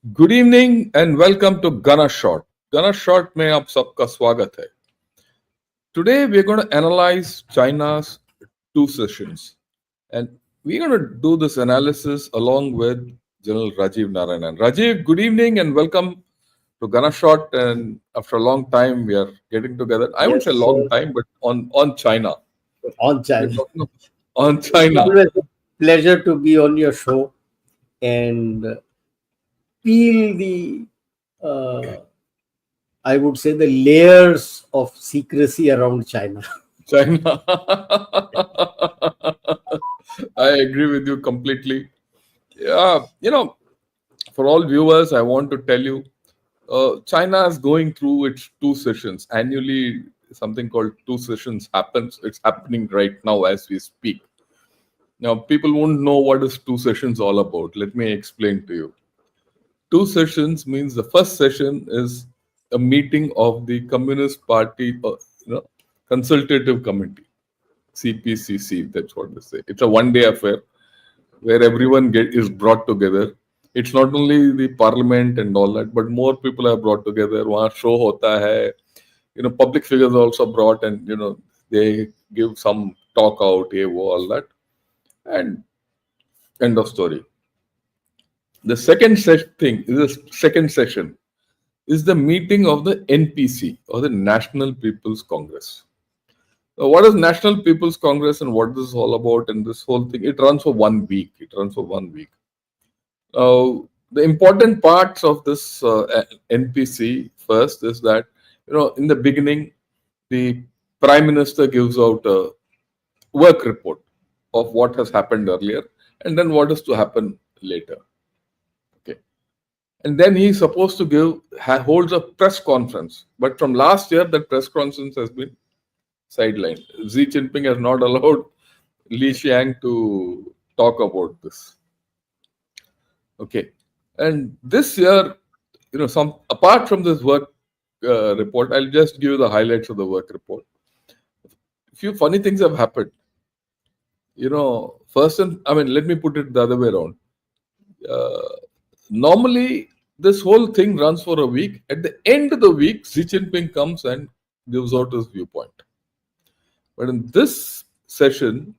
Good इवनिंग एंड वेलकम टू गना शॉट। गना शॉट में आप सबका स्वागत है। Today we're going to analyze China's two sessions, and we're going to do this analysis along with General Rajiv Narayanan. Rajiv, good evening and welcome to Gana Shot. And after a long time, we are getting together. I won't Yes, say long time, but on China. on We're China. talking on It's China. always a pleasure to be on your show and peel the, uh, I would say, the layers of secrecy around China. China. I agree with you completely. Yeah, for all viewers, I want to tell you, China is going through its two sessions annually. Something called two sessions happens. It's happening right now as we speak. Now, people won't know what is two sessions all about. Let me explain to you. Two sessions means the first session is a meeting of the Communist Party, Consultative Committee, CPCC. That's what they say. It's a one-day affair where everyone is brought together. It's not only the parliament and all that, but more people are brought together. वहाँ show होता है, public figures are also brought, and they give some talk out, ये वो all that, and end of story. The thing is the second session is the meeting of the NPC or the National People's Congress. What is National People's Congress and what this is all about? And this whole thing, it runs for 1 week. The important parts of this NPC first is that, in the beginning, the Prime Minister gives out a work report of what has happened earlier and then what is to happen later. Okay. And then he's supposed to holds a press conference. But from last year, that press conference has been sidelined. Xi Jinping has not allowed Li Xiang to talk about this. Okay. And this year, some apart from this work report, I'll just give you the highlights of the work report. A few funny things have happened. Let me put it the other way around. Normally, this whole thing runs for a week. At the end of the week, Xi Jinping comes and gives out his viewpoint. But in this session,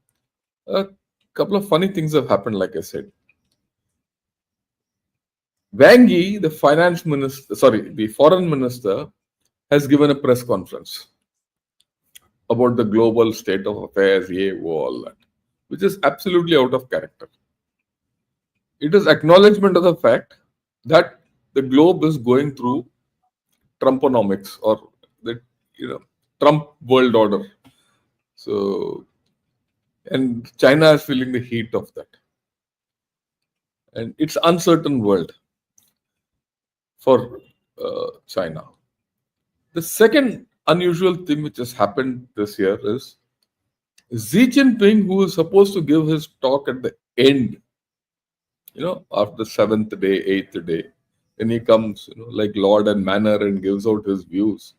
a couple of funny things have happened, like I said. Wang Yi, the foreign minister, has given a press conference about the global state of affairs, all that, which is absolutely out of character. It is acknowledgement of the fact that the globe is going through Trumponomics, or the Trump world order. So, and China is feeling the heat of that. And it's uncertain world for China. The second unusual thing which has happened this year is Xi Jinping, who is supposed to give his talk at the end, after the 7th day, 8th day, then he comes, like Lord and Manner, and gives out his views.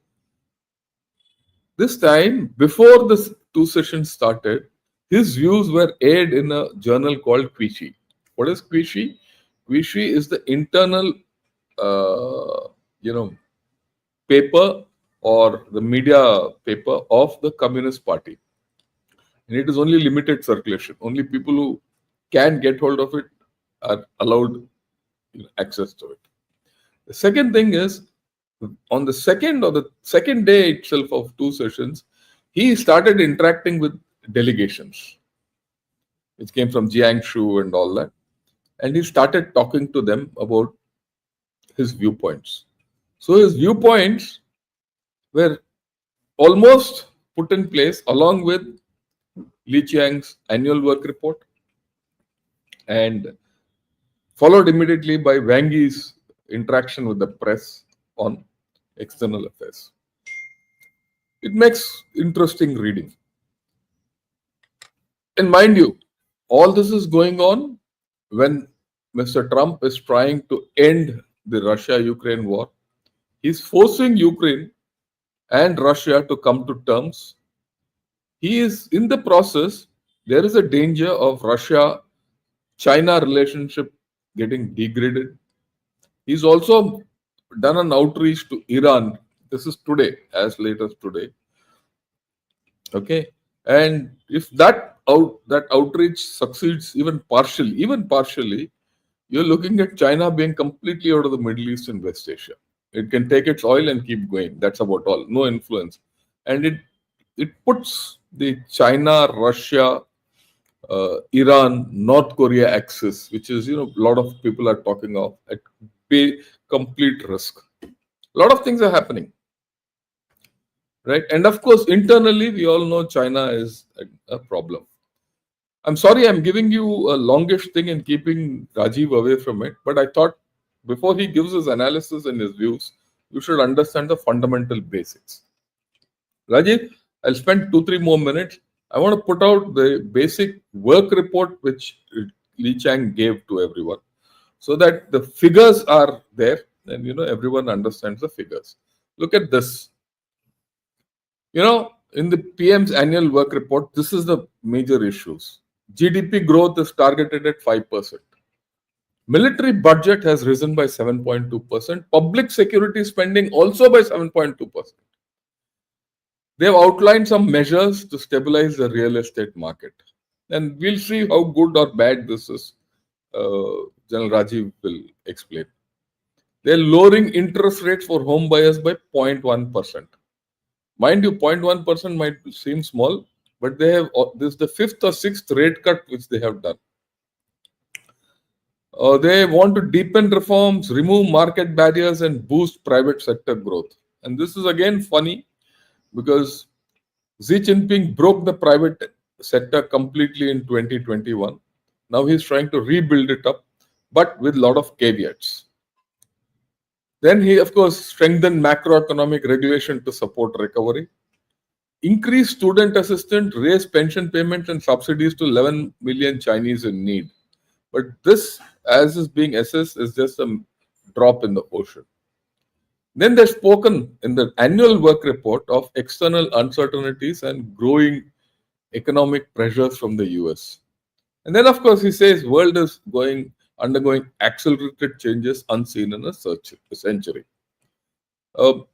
This time, before the two sessions started, his views were aired in a journal called Quishi. What is Quishi? Quishi is the internal, paper or the media paper of the Communist Party. And it is only limited circulation. Only people who can get hold of it are allowed access to it. The second thing is, on the second day itself of two sessions, he started interacting with delegations, which came from Jiangsu and all that. And he started talking to them about his viewpoints. So his viewpoints were almost put in place along with Li Qiang's annual work report and followed immediately by Wang Yi's interaction with the press on external affairs. It makes interesting reading. And mind you, all this is going on when Mr. Trump is trying to end the Russia-Ukraine war. He's forcing Ukraine and Russia to come to terms. He is in the process. There is a danger of Russia-China relationship getting degraded. He's also done an outreach to Iran. This is today, as late as today. Okay, and if that outreach succeeds even partially, you're looking at China being completely out of the Middle East and West Asia. It can take its oil and keep going. That's about all. No influence, and it puts the China, Russia, Iran, North Korea axis, which is a lot of people are talking of, at complete risk. A lot of things are happening, right? And of course, internally, we all know China is a problem. I'm sorry, I'm giving you a longish thing and keeping Rajiv away from it, but I thought before he gives his analysis and his views, you should understand the fundamental basics. Rajiv, I'll spend 2-3 more minutes. I want to put out the basic work report which Li Chang gave to everyone, so that the figures are there and everyone understands the figures. Look at this. In the PM's annual work report, this is the major issues. GDP growth is targeted at 5%. Military budget has risen by 7.2%. Public security spending also by 7.2%. They have outlined some measures to stabilize the real estate market. And we'll see how good or bad this is. General Rajiv will explain. They're lowering interest rates for home buyers by 0.1%. Mind you, 0.1% might seem small, but this is the fifth or sixth rate cut which they have done. They want to deepen reforms, remove market barriers, and boost private sector growth. And this is again funny because Xi Jinping broke the private sector completely in 2021. Now he's trying to rebuild it up, but with a lot of caveats. Then he, of course, strengthened macroeconomic regulation to support recovery. Increase student assistance, raise pension payments and subsidies to 11 million Chinese in need. But this, as is being assessed, is just a drop in the ocean. Then they've spoken in the annual work report of external uncertainties and growing economic pressures from the US. And then, of course, he says world is undergoing accelerated changes unseen in a century. I'll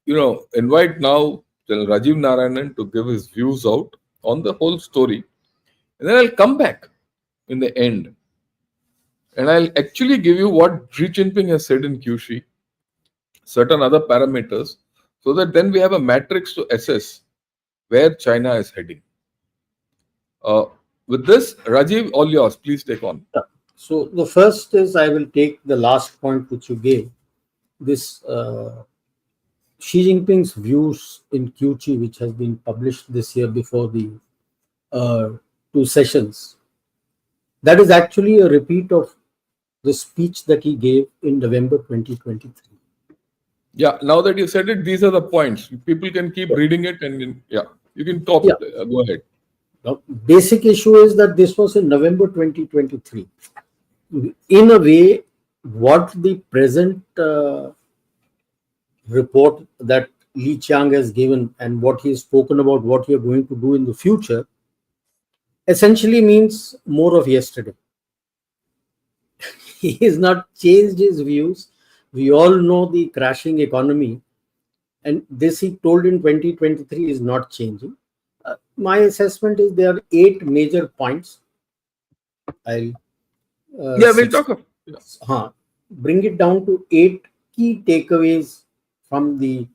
invite now Rajiv Narayanan to give his views out on the whole story, and then I'll come back in the end, and I'll actually give you what Xi Jinping has said in QC, certain other parameters, so that then we have a matrix to assess where China is heading. With this, Rajiv, all yours. Please take on. So the first is, I will take the last point which you gave. This Xi Jinping's views in QC, which has been published this year before the two sessions. That is actually a repeat of the speech that he gave in November 2023. Yeah, now that you said it, these are the points. People can keep reading it, and you can talk. Yeah. Go ahead. Now, basic issue is that this was in November 2023. In a way, what the present report that Li Qiang has given and what he has spoken about what he is going to do in the future essentially means more of yesterday. He has not changed his views. We all know the crashing economy, and this he told in 2023 is not changing. My assessment is there are 8 major points. I'll we'll talk. Bring it down to 8 key takeaways from the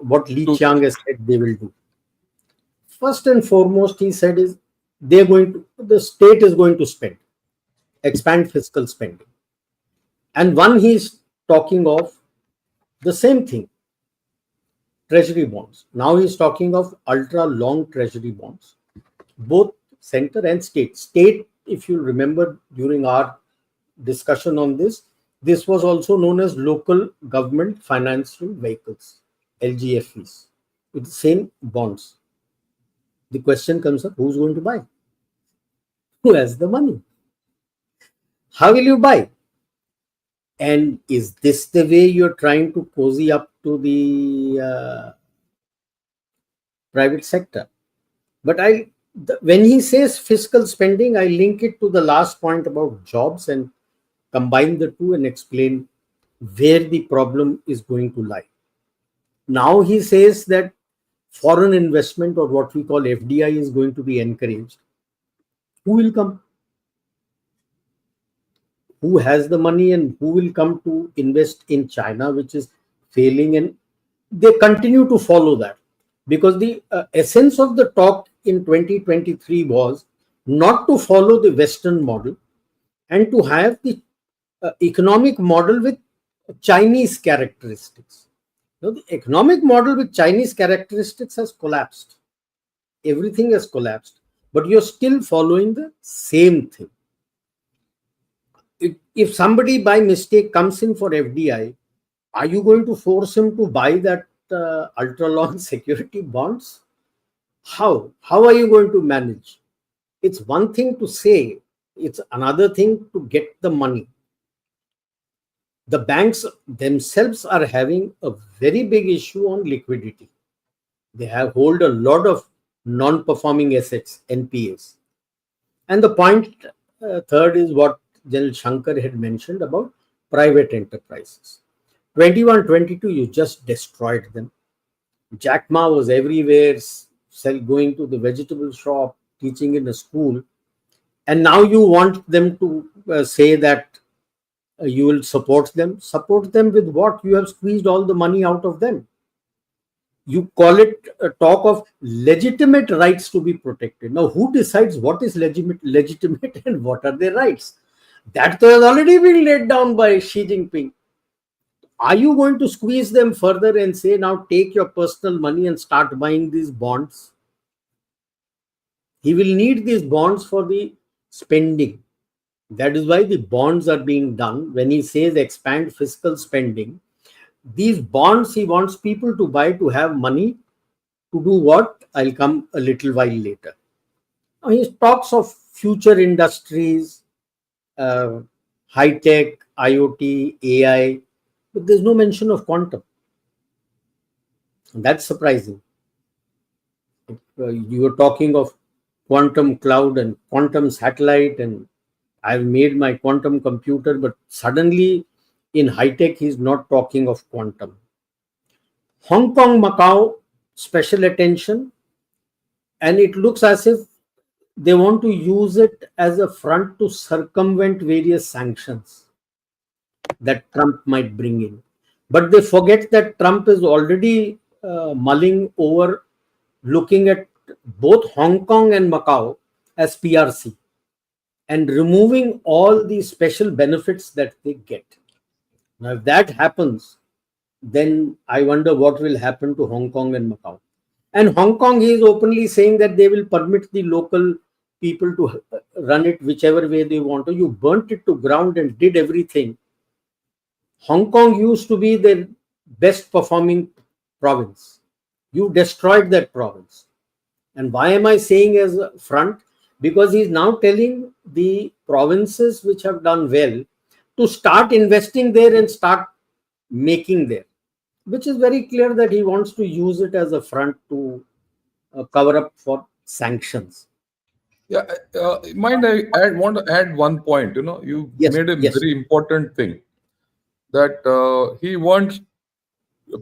what Li Qiang has said they will do. First and foremost, he said is the state is going to expand fiscal spending. And one he's talking of the same thing, treasury bonds. Now he's talking of ultra long treasury bonds, both center and state. State, if you remember during our discussion on this was also known as local government financial vehicles, LGFVs, with the same bonds. The question comes up, who's going to buy? Who has the money? How will you buy? And is this the way you're trying to cozy up to the private sector? But when he says fiscal spending, I link it to the last point about jobs and combine the two and explain where the problem is going to lie. Now he says that foreign investment, or what we call FDI, is going to be encouraged. Who will come? Who has the money and who will come to invest in China, which is failing? And they continue to follow that, because the essence of the talk in 2023 was not to follow the Western model and to have the economic model with Chinese characteristics. Now, the economic model with Chinese characteristics has collapsed. Everything has collapsed, but you're still following the same thing. If somebody by mistake comes in for FDI, are you going to force him to buy that ultra long security bonds? How are you going to manage? It's one thing to say, it's another thing to get the money. The banks themselves are having a very big issue on liquidity. They have hold a lot of non-performing assets, NPAs. And the point third is what General Shankar had mentioned about private enterprises. 21, 22, you just destroyed them. Jack Ma was everywhere, going to the vegetable shop, teaching in a school. And now you want them to say that you will support them. Support them with what? You have squeezed all the money out of them. You call it a talk of legitimate rights to be protected. Now, who decides what is legitimate and what are their rights? That has already been laid down by Xi Jinping. Are you going to squeeze them further and say, now take your personal money and start buying these bonds? He will need these bonds for the spending. That is why the bonds are being done. When he says expand fiscal spending, these bonds he wants people to buy to have money to do what? I'll come a little while later. Now he talks of future industries, high tech, IoT, AI, but there's no mention of quantum. That's surprising. You were talking of quantum cloud and quantum satellite, and I've made my quantum computer, but suddenly in high tech, he's not talking of quantum. Hong Kong, Macau, special attention, and it looks as if they want to use it as a front to circumvent various sanctions that Trump might bring in. But they forget that Trump is already mulling over looking at both Hong Kong and Macau as PRC and removing all the special benefits that they get. Now, if that happens, then I wonder what will happen to Hong Kong and Macau. And Hong Kong, he is openly saying that they will permit the local people to run it whichever way they want to. You burnt it to ground and did everything. Hong Kong used to be the best performing province. You destroyed that province. And why am I saying as a front? Because he's now telling the provinces which have done well to start investing there and start making there, which is very clear that he wants to use it as a front to cover up for sanctions. Yeah, want to add one point. You Yes, made a yes. very important thing that he wants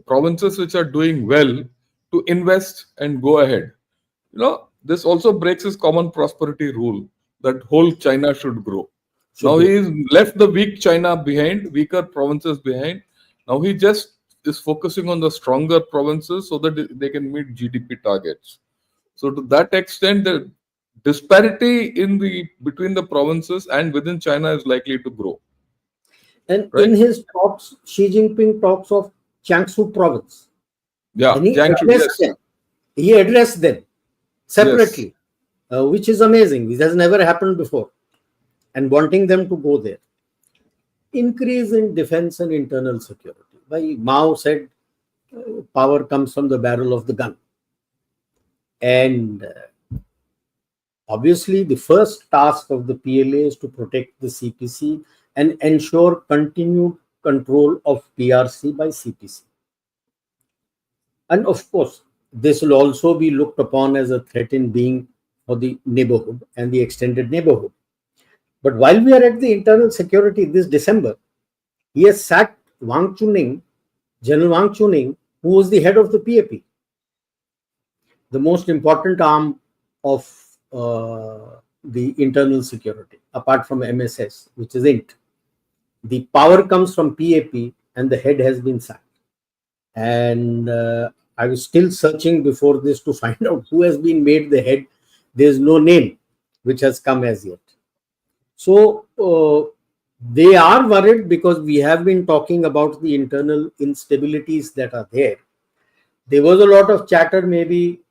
provinces which are doing well to invest and go ahead. This also breaks his common prosperity rule that whole China should grow. Now he's left the weak China behind, weaker provinces behind. Now he just is focusing on the stronger provinces so that they can meet GDP targets. So to that extent, the disparity between the provinces and within China is likely to grow. And right? in his talks, Xi Jinping talks of Jiangsu province. Yeah, And Jiangsu, yes. He addressed them separately, Yes. Which is amazing. This has never happened before. And wanting them to go there. Increase in defense and internal security. Why Mao said power comes from the barrel of the gun. And obviously, the first task of the PLA is to protect the CPC and ensure continued control of PRC by CPC. And of course, this will also be looked upon as a threat in being for the neighborhood and the extended neighborhood. But while we are at the internal security, this December, he has sacked Wang Chuning, General Wang Chuning, who was the head of the PAP, the most important arm of the internal security, apart from MSS, which is INT. The power comes from PAP, and the head has been sacked. And I was still searching before this to find out who has been made the head. There's no name which has come as yet. So they are worried because we have been talking about the internal instabilities that are there. There was a lot of chatter, maybe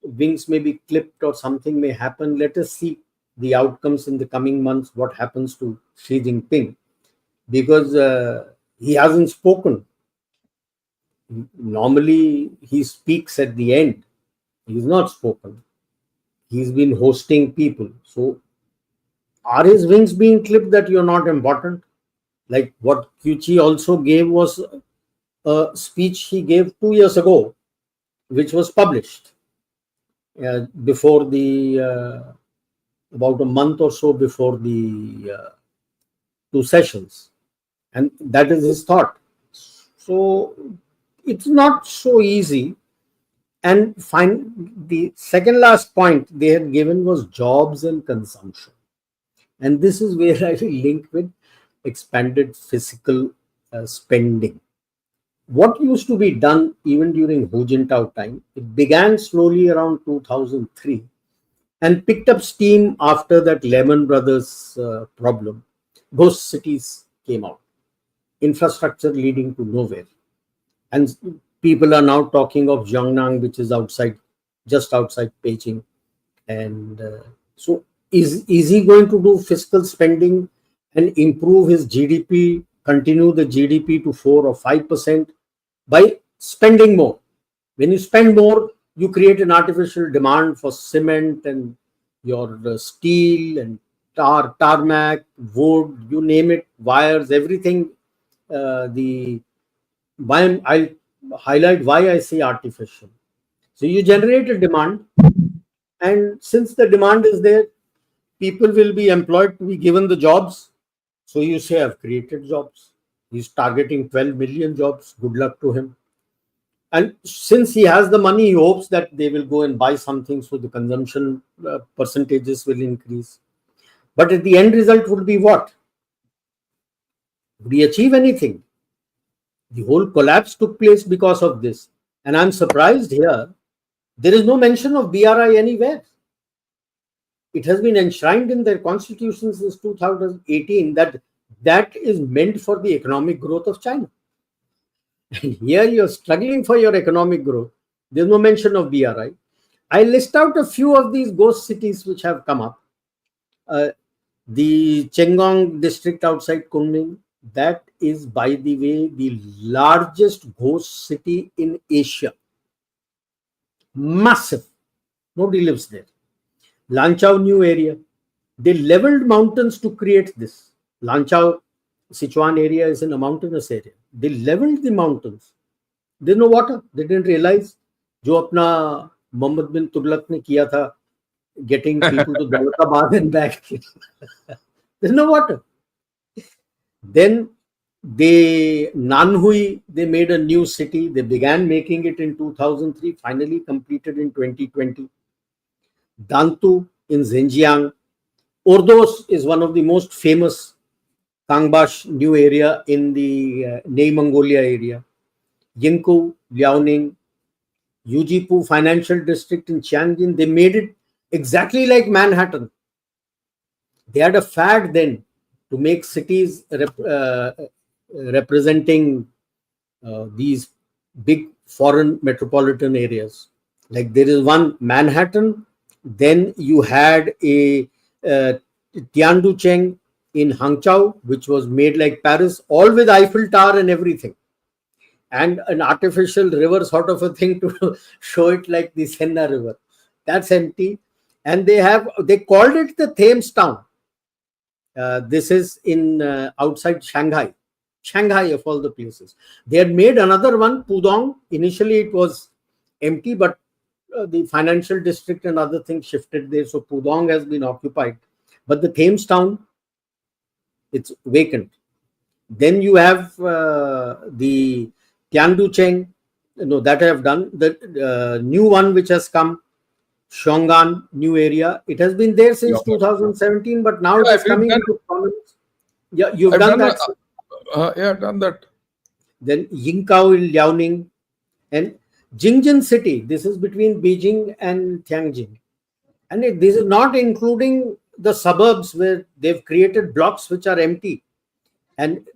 wings may be clipped or something may happen. Let us see the outcomes in the coming months, what happens to Xi Jinping, because he hasn't spoken. Normally, he speaks at the end. He's not spoken. He's been hosting people. So, are his wings being clipped that you're not important? Like what Kyuchi also gave was a speech he gave 2 years ago, which was published before the about a month or so before the two sessions, and that is his thought. So it's not so easy. And the second last point they had given was jobs and consumption, and this is where I will link with expanded fiscal spending. What used to be done even during Hu Jintao time, it began slowly around 2003 and picked up steam after that Lehman Brothers problem. Ghost cities came out, infrastructure leading to nowhere. And people are now talking of Jiangnan, which is just outside Beijing. And so is he going to do fiscal spending and improve his GDP, continue the GDP to 4 or 5% by spending more? When you spend more, you create an artificial demand for cement and your steel and tarmac, wood, you name it, wires, everything. I'll highlight why I say artificial. So you generate a demand, and since the demand is there, people will be employed to be given the jobs. So you say, I've created jobs. He's targeting 12 million jobs. Good luck to him. And since he has the money, he hopes that they will go and buy something, so the consumption percentages will increase. But at the end result would be what? Would he achieve anything? The whole collapse took place because of this. And I'm surprised here, there is no mention of BRI anywhere. It has been enshrined in their constitution since 2018 that is meant for the economic growth of China. And here you're struggling for your economic growth. There's no mention of BRI. I list out a few of these ghost cities which have come up. The Chengong district outside Kunming, that is, by the way, the largest ghost city in Asia. Massive. Nobody lives there. Lanchao new area. They leveled mountains to create this. Lanchao, Sichuan area is in a mountainous area. They leveled the mountains. There's no water. They didn't realize. जो अपना मोहम्मद बिन तुगलक ने किया था, getting people to Daulatabad and back. There's no water. Then Nanhui, they made a new city. They began making it in 2003, finally completed in 2020. Dantu in Xinjiang. Ordos is one of the most famous Kangbash new area in the Nei Mongolia area. Yingkou, Liaoning, Yujipu financial district in Tianjin. They made it exactly like Manhattan. They had a fad then to make cities representing these big foreign metropolitan areas. Like there is one Manhattan, then you had a Tianducheng in Hangzhou, which was made like Paris, all with Eiffel Tower and everything, and an artificial river sort of a thing to show it like the Senna River. That's empty. And they called it the Thames Town. This is in outside Shanghai of all the places. They had made another one, Pudong. Initially it was empty, but the financial district and other things shifted there, so Pudong has been occupied. But the Thames town, it's vacant. Then you have the Tiandu Cheng, that I have done. The new one which has come, Shongan, new area. It has been there Yeah, since 2017, but now it yeah, is we've coming done. into prominence. Yeah, you've I've done done. that. Yeah, I've done that. Then Yingkao in Liaoning and Jingjian city. This is between Beijing and Tianjin. And this is not including the suburbs where they've created blocks which are empty, and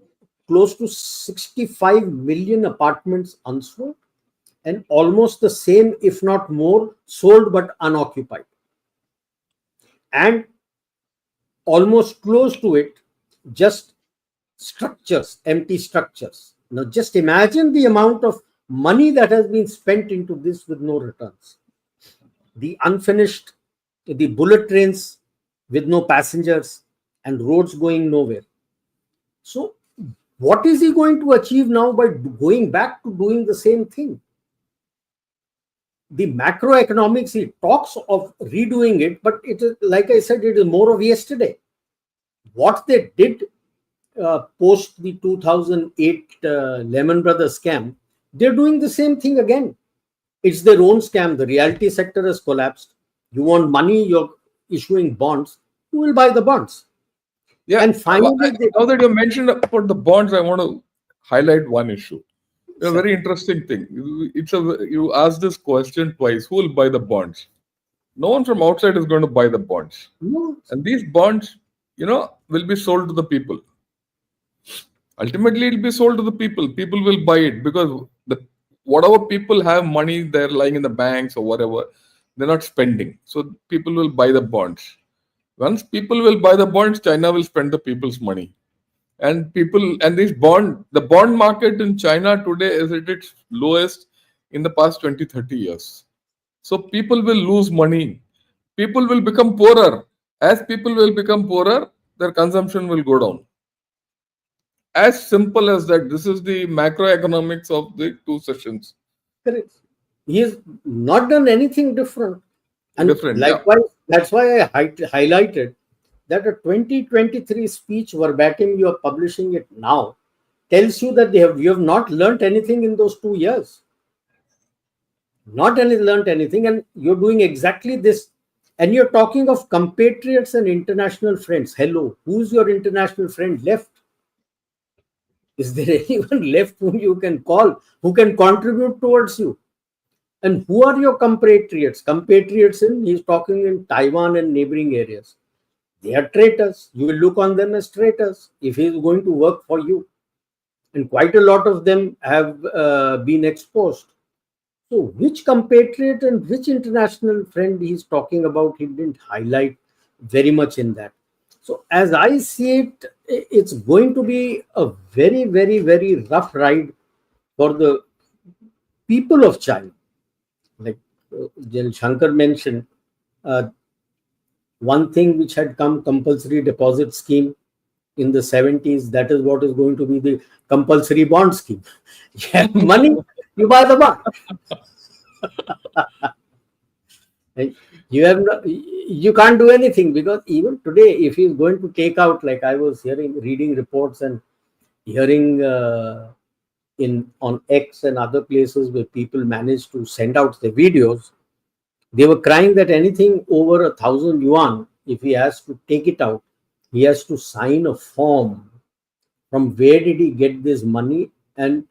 close to 65 million apartments unsold, and almost the same, if not more, sold but unoccupied. And almost close to it, just structures, empty structures. Now, just imagine the amount of money that has been spent into this with no returns. The unfinished, the bullet trains with no passengers, and roads going nowhere. So, what is he going to achieve now by going back to doing the same thing? The macroeconomics, he talks of redoing it, but it is, like I said, it is more of yesterday. What they did post the 2008 Lehman Brothers scam, they're doing the same thing again. It's their own scam. The reality sector has collapsed. You want money, you're issuing bonds. Who will buy the bonds? Yeah. And finally, Now that you mentioned about the bonds, I want to highlight one issue. A sure. very interesting thing. You asked this question twice. Who will buy the bonds? No one from outside is going to buy the bonds, No, and these bonds, will be sold to the people. Ultimately, it will be sold to the people. People will buy it because whatever people have money, they're lying in the banks or whatever, they're not spending. So people will buy the bonds. Once people will buy the bonds, China will spend the people's money. And the bond market in China today is at its lowest in the past 20, 30 years. So people will lose money. People will become poorer. As people will become poorer, their consumption will go down. As simple as that. This is the macroeconomics of the two sessions. correct. He has not done anything different. And Different, yeah. likewise, that's why I highlighted that a 2023 speech verbatim you are publishing it now tells you that you have not learnt anything in those 2 years. Not any learnt anything, and you're doing exactly this. And you're talking of compatriots and international friends. Hello, who's your international friend left? Is there anyone left whom you can call, who can contribute towards you? And who are your compatriots? Compatriots he's talking in Taiwan and neighboring areas. They are traitors. You will look on them as traitors if he is going to work for you. And quite a lot of them have been exposed. So, which compatriot and which international friend he's talking about, he didn't highlight very much in that. So, as I see it, it's going to be a very, very, very rough ride for the people of China. Like Shankar mentioned, uh, one thing which had come, compulsory deposit scheme in the 70s, that is what is going to be the compulsory bond scheme. You have money, you buy the bond. And you can't do anything, because even today, if he's going to take out, like I was reading reports and hearing in on X and other places where people managed to send out the videos, they were crying that anything over 1,000 yuan, if he has to take it out, he has to sign a form. From where did he get this money, and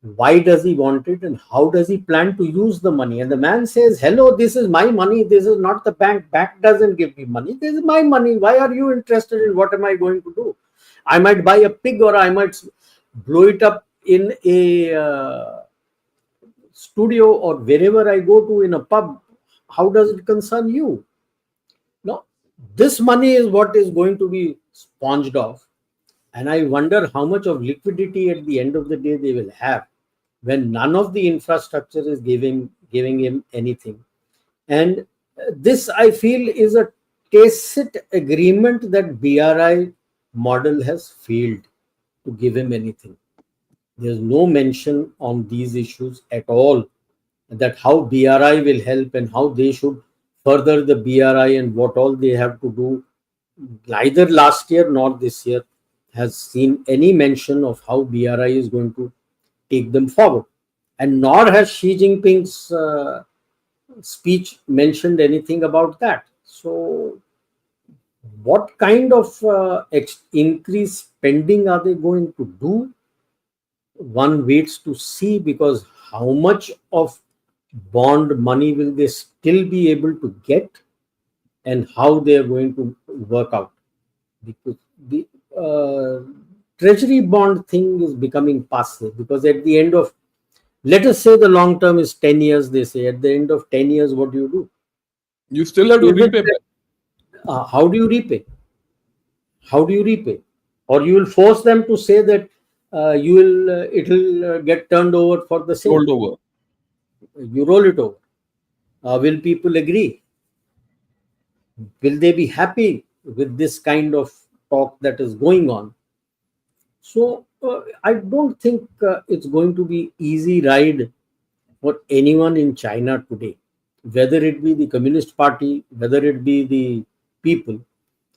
why does he want it, and how does he plan to use the money? And the man says, hello, this is my money, this is not the bank doesn't give me money, this is my money, why are you interested in what am I going to do? I might buy a pig, or I might blow it up in a studio, or wherever I go to in a pub. How does it concern you? No, this money is what is going to be sponged off. And I wonder how much of liquidity at the end of the day they will have, when none of the infrastructure is giving him anything. And this, I feel, is a tacit agreement that BRI model has failed to give him anything. There's no mention on these issues at all, that how BRI will help and how they should further the BRI and what all they have to do. neither last year nor this year has seen any mention of how BRI is going to take them forward. And nor has Xi Jinping's speech mentioned anything about that. So, what kind of increased spending are they going to do? One waits to see, because how much of bond money will they still be able to get, and how they are going to work out, because the uh, treasury bond thing is becoming passe, because at the end of, let us say the long term is 10 years, they say at the end of 10 years what do you do? You still have to Is it repay back. how do you repay? How do you repay? Or you will force them to say that you will it will get turned over for the same, Rolled over. you roll it over. Will people agree? Will they be happy with this kind of talk that is going on? So I don't think it's going to be easy ride for anyone in China today, whether it be the Communist Party, whether it be the people.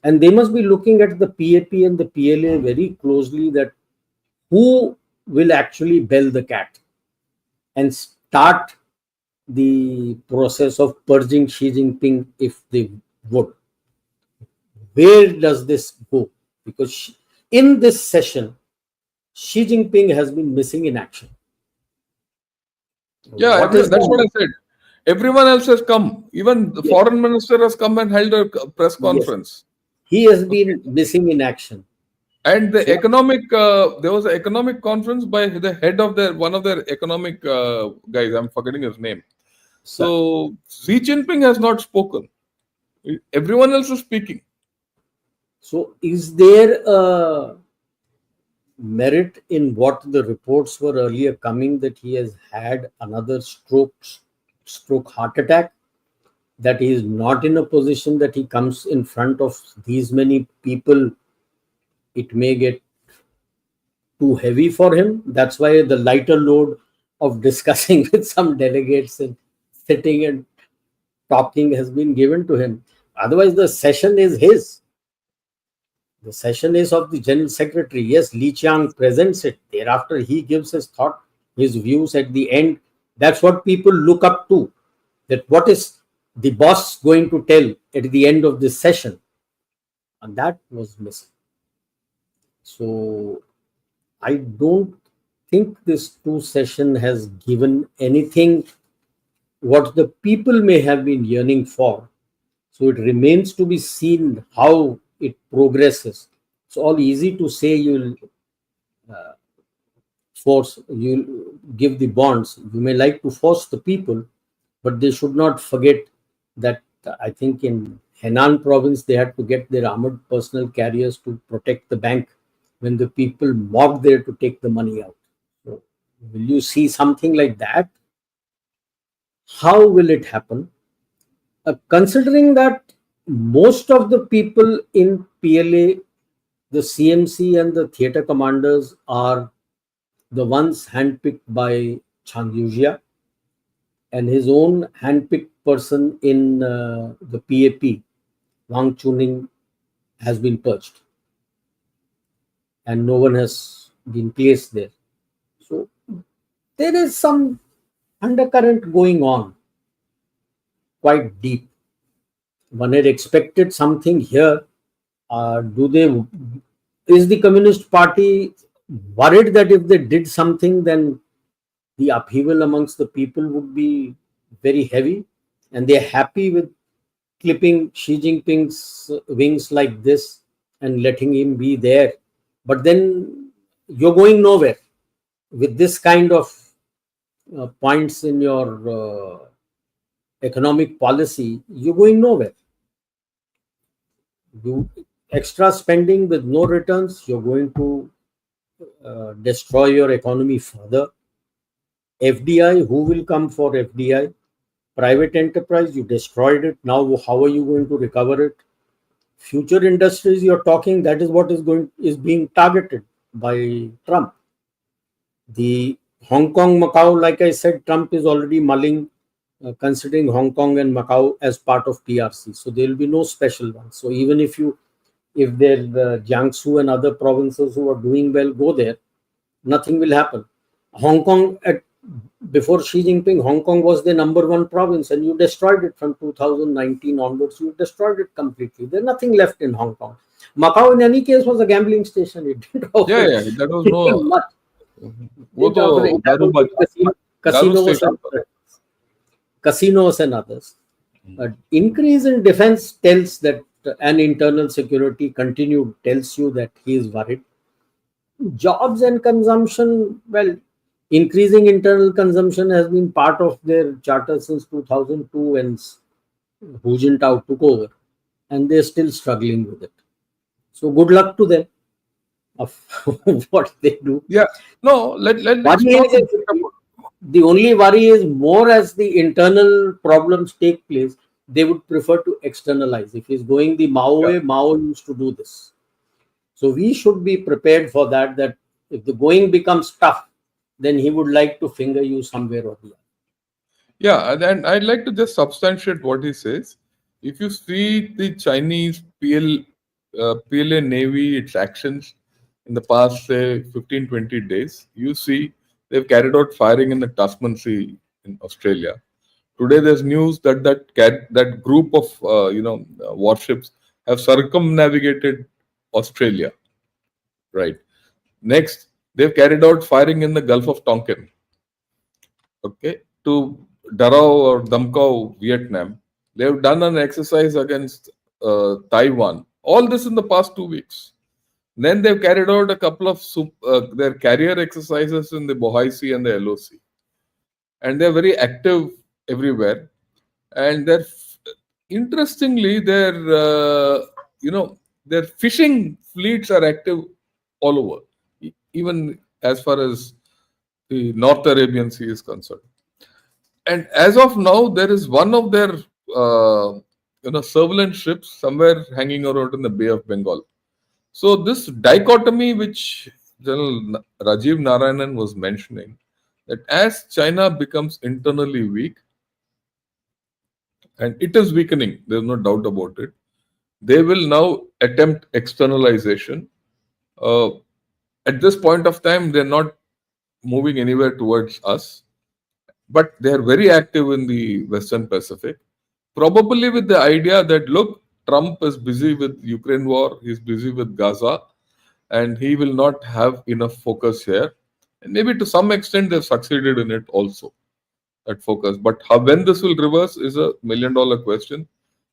And they must be looking at the PAP and the PLA very closely, that who will actually bell the cat and start the process of purging Xi Jinping if they would. Where does this go? Because in this session, Xi Jinping has been missing in action. Yeah, What is that's what I the said. Everyone else has come. Even the yes, foreign minister has come and held a press yes, conference. he has Okay. been missing in action. And the So, economic, there was an economic conference by the head of their one of their economic guys. I'm forgetting his name. sir, So Xi Jinping has not spoken. Everyone else is speaking. so is there a merit in what the reports were earlier coming, that he has had another stroke heart attack, that he is not in a position that he comes in front of these many people, it may get too heavy for him. That's why the lighter load of discussing with some delegates and sitting and talking has been given to him. Otherwise, the session is his. The session is of the General Secretary. Yes, Li Qiang presents it. Thereafter, he gives his thought, his views at the end. That's what people look up to. That what is the boss going to tell at the end of this session? And that was missing. So I don't think this two session has given anything what the people may have been yearning for. So it remains to be seen how it progresses. It's all easy to say you'll force, you give the bonds. You may like to force the people, but they should not forget that I think in Henan province they had to get their armored personnel carriers to protect the bank when the people mobbed there to take the money out. So, will you see something like that? How will it happen? Considering that most of the people in PLA, the CMC and the theater commanders are the ones handpicked by Chang Yuzhia, and his own handpicked person in the PAP, Wang Chuning, has been purged, and no one has been placed there. So there is some undercurrent going on, quite deep. One had expected something here. Do they? Is the Communist Party worried that if they did something, then the upheaval amongst the people would be very heavy, and they're happy with clipping Xi Jinping's wings like this and letting him be there? But then you're going nowhere with this kind of points in your economic policy. You're going nowhere. You extra spending with no returns, you're going to destroy your economy further. FDI, who will come for FDI? Private enterprise, you destroyed it. Now, how are you going to recover it? Future industries, you're talking, that is what is being targeted by Trump. The Hong Kong, Macau, like I said, Trump is already mulling, considering Hong Kong and Macau as part of PRC. So there will be no special one. So even if you if their Jiangsu and other provinces who are doing well go there, nothing will happen. Hong Kong, before Xi Jinping, Hong Kong was the number one province, and you destroyed it from 2019 onwards. You destroyed it completely. There's nothing left in Hong Kong. Macau, in any case, was a gambling station. It didn't Yeah, offer yeah, that was no. much. वो Didn't तो offer it. That दारू was दारू casinos station and पर. casinos and others. Increase in defense tells that, and internal security continued tells you that he is worried. Jobs and consumption, well, increasing internal consumption has been part of their charter since 2002 when Hu Jintao took over, and they're still struggling with it. So good luck to them of what they do. Yeah, no, let's Worry not is, forget about. the only worry is more as the internal problems take place, they would prefer to externalize. If he's going the Mao Yeah, way, Mao used to do this. So we should be prepared for that, that if the going becomes tough, then he would like to finger you somewhere or the other. yeah, and I'd like to just substantiate what he says. If you see the Chinese PLA Navy, its actions in the past, say, 15, 20 days, you see they've carried out firing in the Tasman Sea in Australia. Today, there's news that that group of warships have circumnavigated Australia. Right. Next, they've carried out firing in the Gulf of Tonkin. Okay, to Darao or Damkau, Vietnam. They've done an exercise against Taiwan. All this in the past 2 weeks. Then they've carried out a couple of their carrier exercises in the Bohai Sea and the LOC, and they're very active everywhere. And interestingly, their fishing fleets are active all over, even as far as the North Arabian Sea is concerned. And as of now, there is one of their surveillance ships somewhere hanging around in the Bay of Bengal. So this dichotomy, which General Rajiv Narayanan was mentioning, that as China becomes internally weak, and it is weakening, there's no doubt about it, they will now attempt externalization. Uh, at this point of time, they're not moving anywhere towards us, but they're very active in the Western Pacific. Probably with the idea that, look, Trump is busy with Ukraine war, he's busy with Gaza, and he will not have enough focus here. And maybe to some extent they've succeeded in it also, that focus. But when this will reverse is a $1 million question.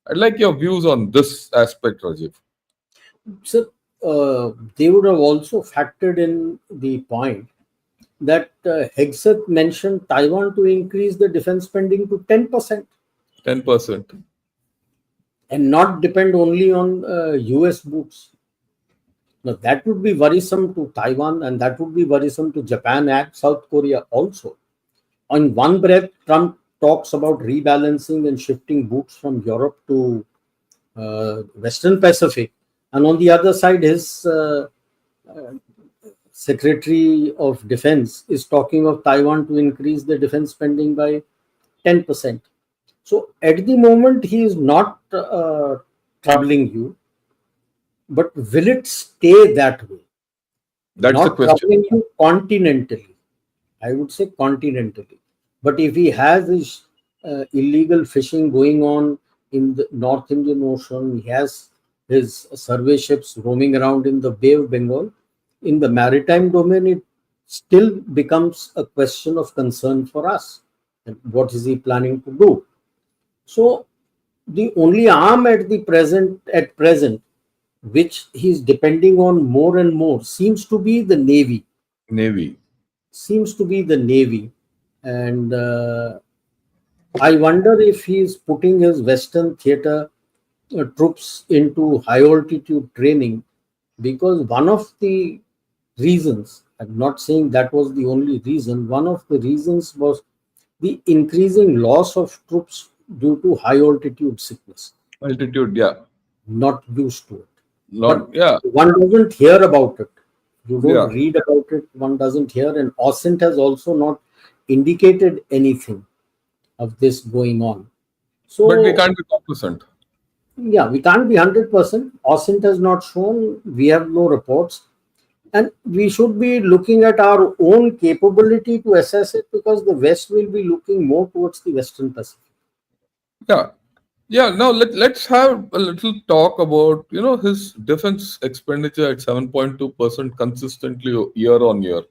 I'd like your views on this aspect, Rajiv. So they would have also factored in the point that Hegseth mentioned Taiwan to increase the defense spending to 10% 10%. and not depend only on US boots. Now, that would be worrisome to Taiwan, and that would be worrisome to Japan and South Korea also. On one breath, Trump talks about rebalancing and shifting boots from Europe to Western Pacific, and on the other side, his Secretary of Defense is talking of Taiwan to increase the defense spending by 10%. So at the moment, he is not troubling you, but will it stay that way? That's the Not question. troubling you continentally. I would say continentally. But if he has his illegal fishing going on in the North Indian Ocean, he has his survey ships roaming around in the Bay of Bengal, in the maritime domain, it still becomes a question of concern for us. And what is he planning to do? So the only arm at present, which he's depending on more and more, seems to be the Navy. Navy. And I wonder if he's putting his Western theater troops into high altitude training, because one of the reasons, I'm not saying that was the only reason, one of the reasons was the increasing loss of troops due to high altitude sickness. Altitude, yeah. Not used to it. But Not, yeah. one doesn't hear about it. You don't Yeah. read about it, one doesn't hear, and OSINT has also not indicated anything of this going on. But we So can't be complacent. Yeah, we can't be 100%. OSINT has not shown, we have no reports, and we should be looking at our own capability to assess it, because the West will be looking more towards the Western Pacific. Yeah. Yeah, now let's have a little talk about, his defense expenditure at 7.2% consistently year on year.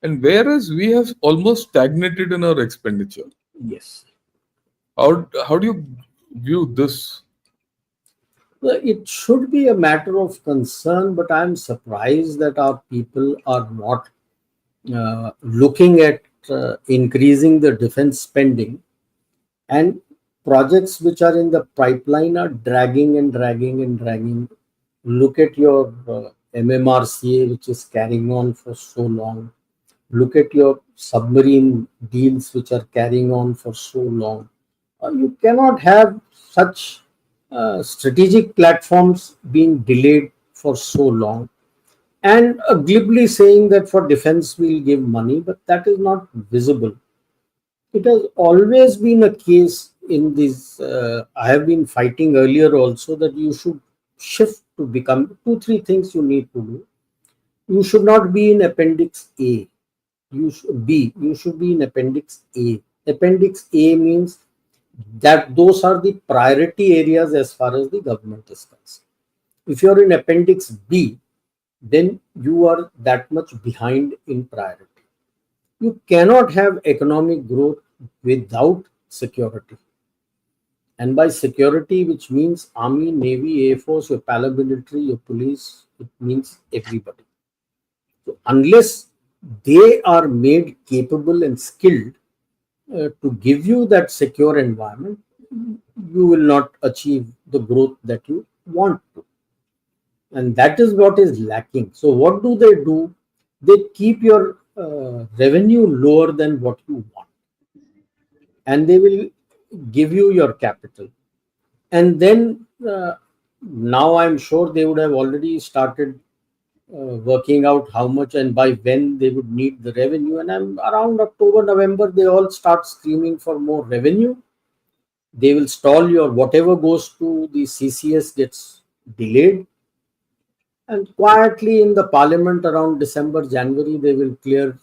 And whereas we have almost stagnated in our expenditure. Yes. How do you view this? Well, it should be a matter of concern, but I'm surprised that our people are not looking at increasing the defense spending, and projects which are in the pipeline are dragging and dragging and dragging. Look at your MMRCA, which is carrying on for so long. Look at your submarine deals, which are carrying on for so long. You cannot have such strategic platforms being delayed for so long, and glibly saying that for defense we'll give money, but that is not visible. It has always been a case in this. I have been fighting earlier also that you should shift to become two, three things you need to do. You should not be in Appendix A. You should be in Appendix A. Appendix A means that those are the priority areas as far as the government is concerned. If you're in Appendix B, then you are that much behind in priority. You cannot have economic growth without security. And by security, which means army, navy, air force, your paramilitary, your police, it means everybody. So unless they are made capable and skilled to give you that secure environment, you will not achieve the growth that you want to. And that is what is lacking. So what do? They keep your revenue lower than what you want, and they will give you your capital. And then now I'm sure they would have already started working out how much and by when they would need the revenue. And I'm around October, November, they all start screaming for more revenue. They will stall your whatever goes to the CCS gets delayed, and quietly in the parliament around December, January, they will clear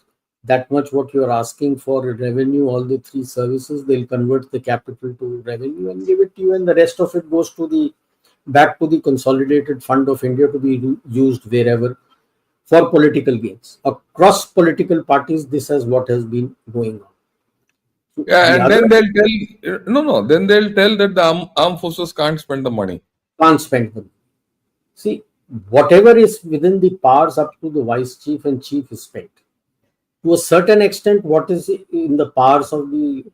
that much what you're asking for revenue, all the three services. They'll convert the capital to revenue and give it to you, and the rest of it goes to the back to the consolidated fund of India to be used wherever for political gains. Across political parties, this is what has been going on. So Yeah, the and other then they'll tell, no, no, then they'll tell that the armed forces can't spend the money. can't spend them. See, whatever is within the powers up to the vice chief and chief is spent. To a certain extent, what is in the powers of the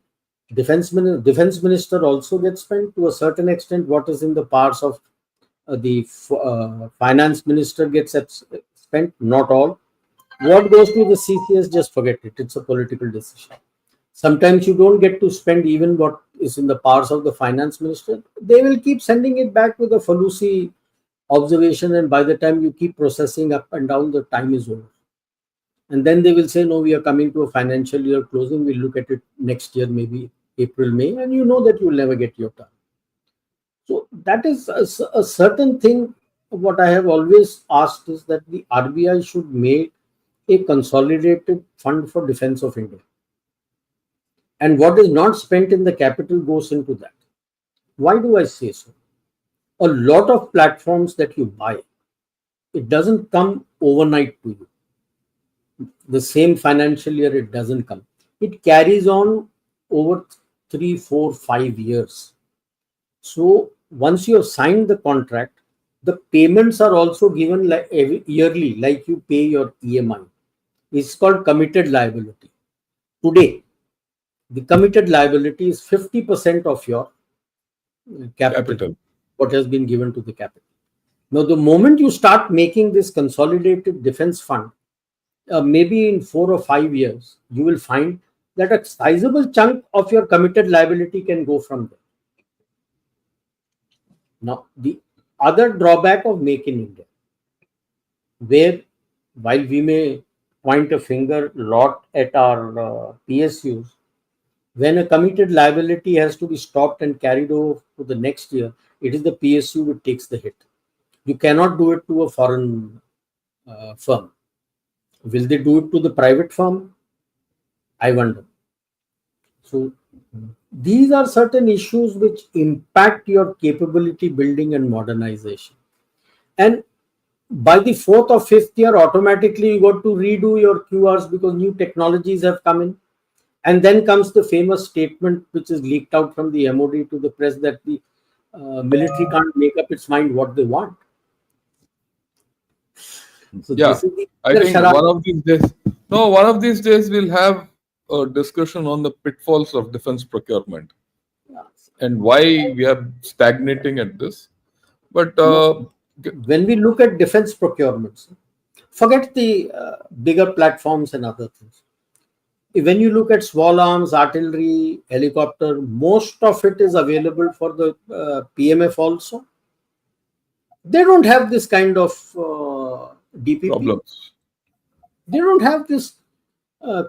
defense minister also gets spent. To a certain extent, what is in the powers of the finance minister gets spent. Not all. What goes to the CCS, just forget it. It's a political decision. Sometimes you don't get to spend even what is in the powers of the finance minister. They will keep sending it back with a fallacy observation, and by the time you keep processing up and down, the time is over. And then they will say, no, we are coming to a financial year closing, we'll look at it next year, maybe April, May, and you know that you will never get your turn. So that is a certain thing. What I have always asked is that the RBI should make a consolidated fund for defense of India, and what is not spent in the capital goes into that. Why do I say so? A lot of platforms that you buy, it doesn't come overnight to you. The same financial year, it doesn't come. It carries on over 3, 4, 5 years. So once you have signed the contract, the payments are also given like yearly, like you pay your EMI. It's called committed liability. Today, the committed liability is 50% of your capital, Capital. what has been given to the capital. Now, the moment you start making this consolidated defense fund, maybe in 4 or 5 years, you will find that a sizable chunk of your committed liability can go from there. Now, the other drawback of Make in India, where while we may point a finger lot at our PSUs, When a committed liability has to be stopped and carried over to the next year, it is the PSU which takes the hit. You cannot do it to a foreign firm. Will they do it to the private firm? I wonder. So these are certain issues which impact your capability building and modernization. And by the fourth or fifth year, automatically you got to redo your QRs because new technologies have come in. And then comes the famous statement which is leaked out from the MOD to the press that the military can't make up its mind what they want. So Yeah, this is the I other think charade. one of these days, no, one of these days we'll have a discussion on the pitfalls of defense procurement and why we are stagnating at this. But No, when we look at defense procurements, forget the bigger platforms and other things. When you look at small arms, artillery, helicopter, most of it is available for the PMF also. They don't have this kind of DPP. problems. They don't have this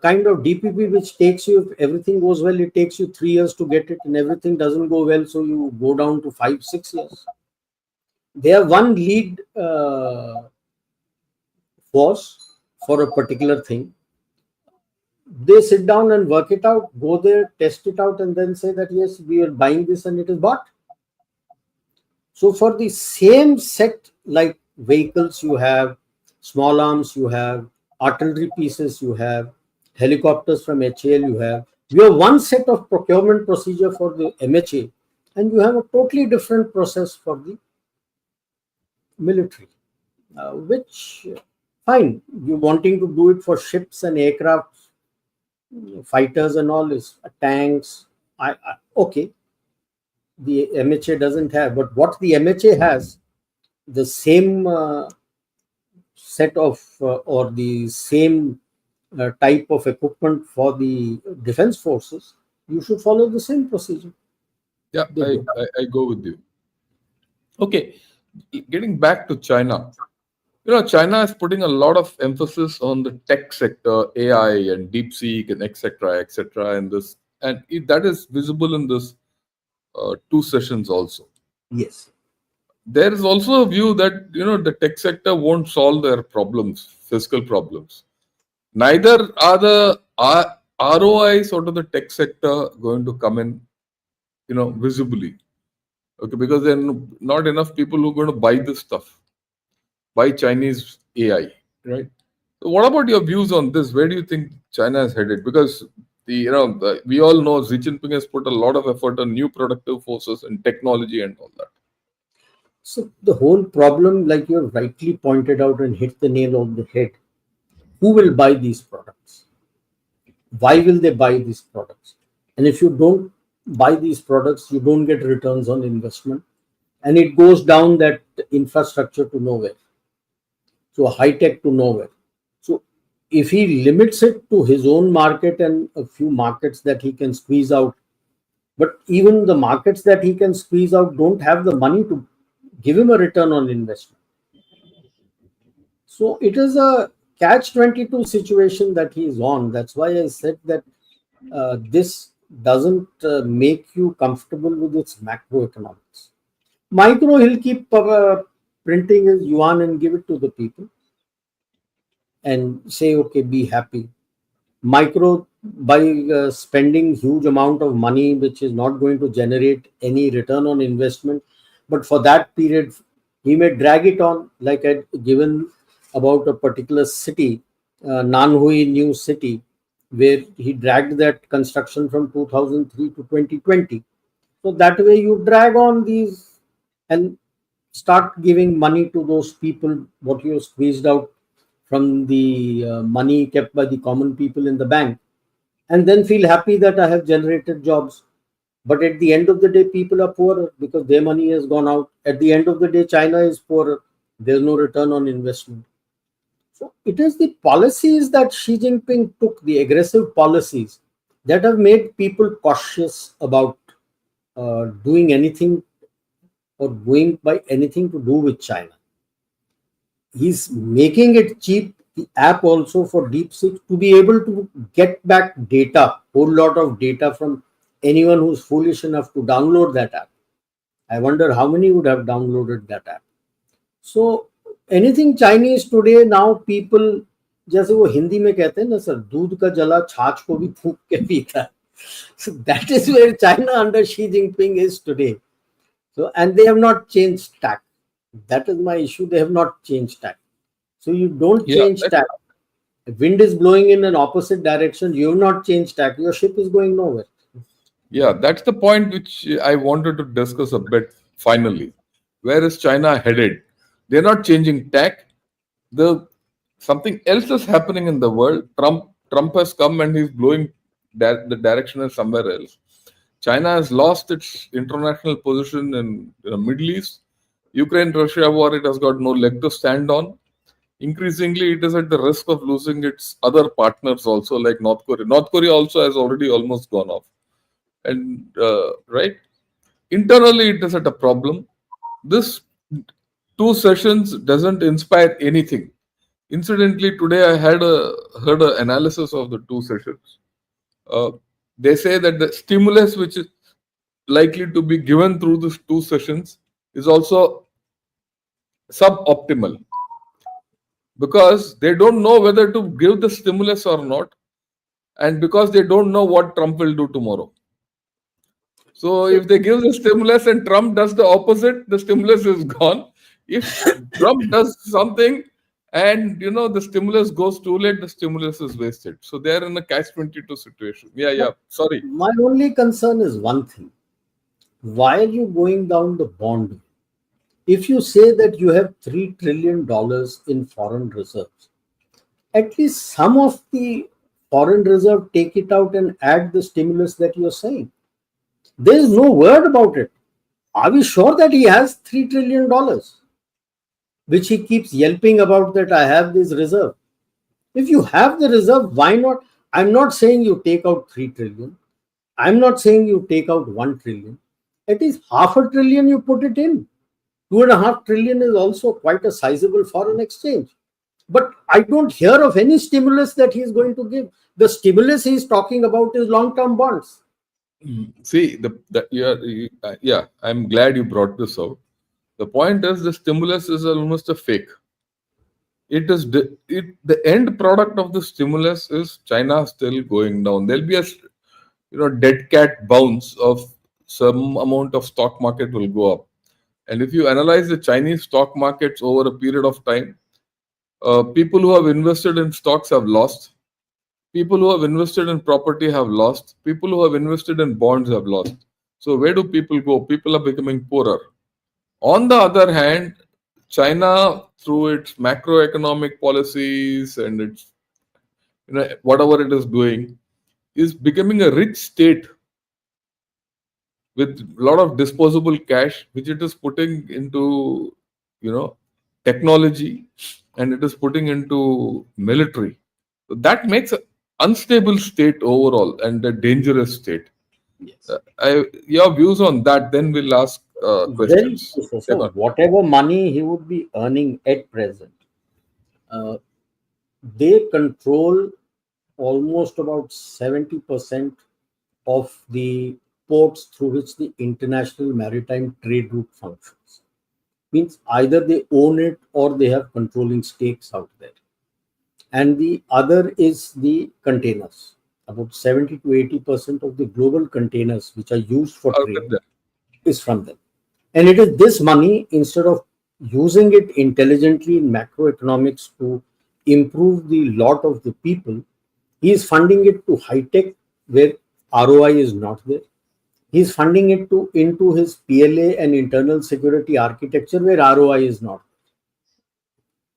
kind of DPP which takes you, if everything goes well, it takes you 3 years to get it, and everything doesn't go well, so you go down to 5, 6 years. They have one lead force for a particular thing. They sit down and work it out, go there, test it out, and then say that yes, we are buying this and it is bought. So for the same set, like vehicles you have, small arms you have, artillery pieces you have, helicopters from HAL you have, you have one set of procurement procedure for the MHA, and you have a totally different process for the military, which fine, you wanting to do it for ships and aircraft, fighters and all this, tanks, okay, the MHA doesn't have, but what the MHA has, the same set of or the same type of equipment for the defense forces, you should follow the same procedure. Yeah, They don't. I go with you. Okay, getting back to China. China is putting a lot of emphasis on the tech sector, AI and DeepSeek and etc., and this, and that is visible in this two sessions also. Yes. There is also a view that the tech sector won't solve their problems, fiscal problems. Neither are the ROIs out of the tech sector going to come in, visibly. Okay, because then not enough people who are going to buy this stuff, buy Chinese AI, right? So what about your views on this? Where do you think China is headed? Because we all know Xi Jinping has put a lot of effort on new productive forces and technology and all that. So the whole problem, like you rightly pointed out and hit the nail on the head, who will buy these products? Why will they buy these products? And if you don't buy these products, you don't get returns on investment, and it goes down that infrastructure to nowhere. So high tech to nowhere. So if he limits it to his own market and a few markets that he can squeeze out, but even the markets that he can squeeze out don't have the money to give him a return on investment. So it is a catch 22 situation that he is on. That's why I said that this doesn't make you comfortable with its macroeconomics. Micro, he'll keep printing his yuan and give it to the people and say, okay, be happy. Micro, by spending huge amount of money, which is not going to generate any return on investment, but for that period, he may drag it on, like I'd given about a particular city, Nanhui new city, where he dragged that construction from 2003 to 2020. So that way you drag on these and start giving money to those people what you squeezed out from the money kept by the common people in the bank, and then feel happy that I have generated jobs. But at the end of the day, people are poorer because their money has gone out. At the end of the day, China is poorer. There's no return on investment. So it is the policies that Xi Jinping took, the aggressive policies, that have made people cautious about doing anything or going by anything to do with China. He's making it cheap the app also for DeepSeek to be able to get back data, whole lot of data from anyone who's foolish enough to download that app. I wonder how many would have downloaded that app. So anything Chinese today now people, जैसे वो हिंदी में कहते हैं ना sir, दूध का जला छाछ को भी फूंक के पीता है. So that is where China under Xi Jinping is today. So, and they have not changed tack. That is my issue. They have not changed tack. So you don't Yeah, change tack. If wind is blowing in an opposite direction, you have not changed tack. Your ship is going nowhere. yeah, that's the point which I wanted to discuss a bit finally. Where is China headed? They're not changing tack. The something else is happening in the world. Trump has come and he's blowing the direction is somewhere else. China has lost its international position in the Middle East. Ukraine-Russia war, it has got no leg to stand on. Increasingly, it is at the risk of losing its other partners also, like North Korea. North Korea also has already almost gone off. And right, internally, it is at a problem. This two sessions doesn't inspire anything. Incidentally, today I heard an analysis of the two sessions. Uh, they say that the stimulus which is likely to be given through these two sessions is also suboptimal because they don't know whether to give the stimulus or not, and because they don't know what Trump will do tomorrow. So if they give the stimulus and Trump does the opposite, the stimulus is gone. If Trump does something and the stimulus goes too late, the stimulus is wasted. So they're in a catch-22 situation. Yeah. Sorry. My only concern is one thing. Why are you going down the bond? If you say that you have $3 trillion in foreign reserves, at least some of the foreign reserve, take it out and add the stimulus that you're saying. There is no word about it. Are we sure that he has $3 trillion, which he keeps yelping about that I have this reserve? If you have the reserve, why not? I'm not saying you take out 3 trillion. I'm not saying you take out 1 trillion. It is half a trillion you put it in. 2.5 trillion is also quite a sizable foreign exchange. But I don't hear of any stimulus that he is going to give. The stimulus he is talking about is long-term bonds. See, yeah, I'm glad you brought this out. The point is the stimulus is almost a fake. It is the end product of the stimulus is China still going down. There'll be a dead cat bounce of some amount of stock market will go up. And if you analyze the Chinese stock markets over a period of time, people who have invested in stocks have lost. People who have invested in property have lost. People who have invested in bonds have lost. So where do people go? People are becoming poorer. On the other hand, China, through its macroeconomic policies and its whatever it is doing, is becoming a rich state with a lot of disposable cash, which it is putting into technology, and it is putting into military. So that makes an unstable state overall and a dangerous state. Yes. Your views on that, then we'll ask Very questions. true, sir. So whatever money he would be earning at present, uh, they control almost about 70% of the ports through which the international maritime trade route functions. Means either they own it or they have controlling stakes out there. And the other is the containers. About 70 to 80% of the global containers which are used for trade is from them. And it is this money, instead of using it intelligently in macroeconomics to improve the lot of the people, he is funding it to high tech where ROI is not there. He is funding it into his PLA and internal security architecture where ROI is not.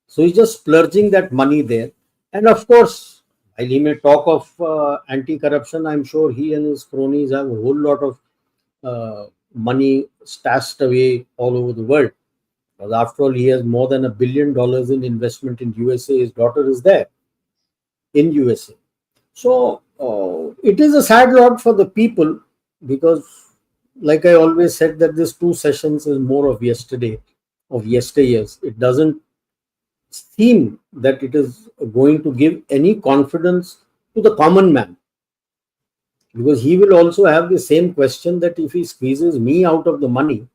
So he's just splurging that money there. And of course, while he may talk of anti-corruption, I'm sure he and his cronies have a whole lot of money stashed away all over the world. Because after all, he has more than $1 billion in investment in USA. His daughter is there in USA. So it is a sad lot for the people because, like I always said, that this two sessions is more of yesterday, of yesteryears. It doesn't seem that it is going to give any confidence to the common man, because he will also have the same question that if he squeezes me out of the money,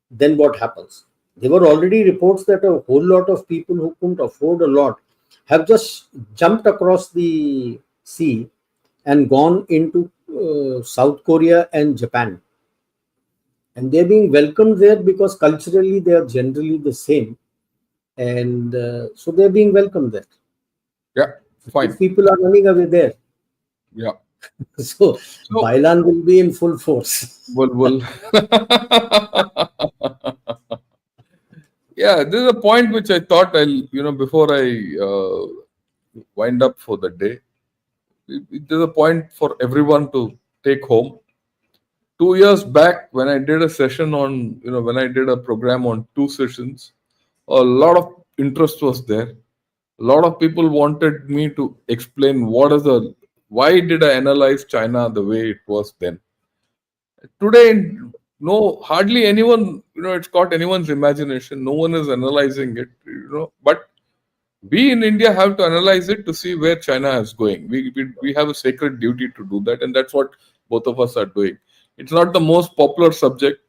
then what happens? There were already reports that a whole lot of people who couldn't afford a lot have just jumped across the sea and gone into South Korea and Japan. And they're being welcomed there because culturally they are generally the same. And so they're being welcomed there. Yeah, If fine. people are running away there, Yeah. so So, Bailan will be in full force. well. Yeah, this is a point which I thought before I wind up for the day, there's a point for everyone to take home. 2 years back, when I did a session on, when I did a program on two sessions, a lot of interest was there. A lot of people wanted me to explain why did I analyze China the way it was then. Today, no, hardly anyone, it's caught anyone's imagination. No one is analyzing it, but we in India have to analyze it to see where China is going. We have a sacred duty to do that, and that's what both of us are doing. It's not the most popular subject.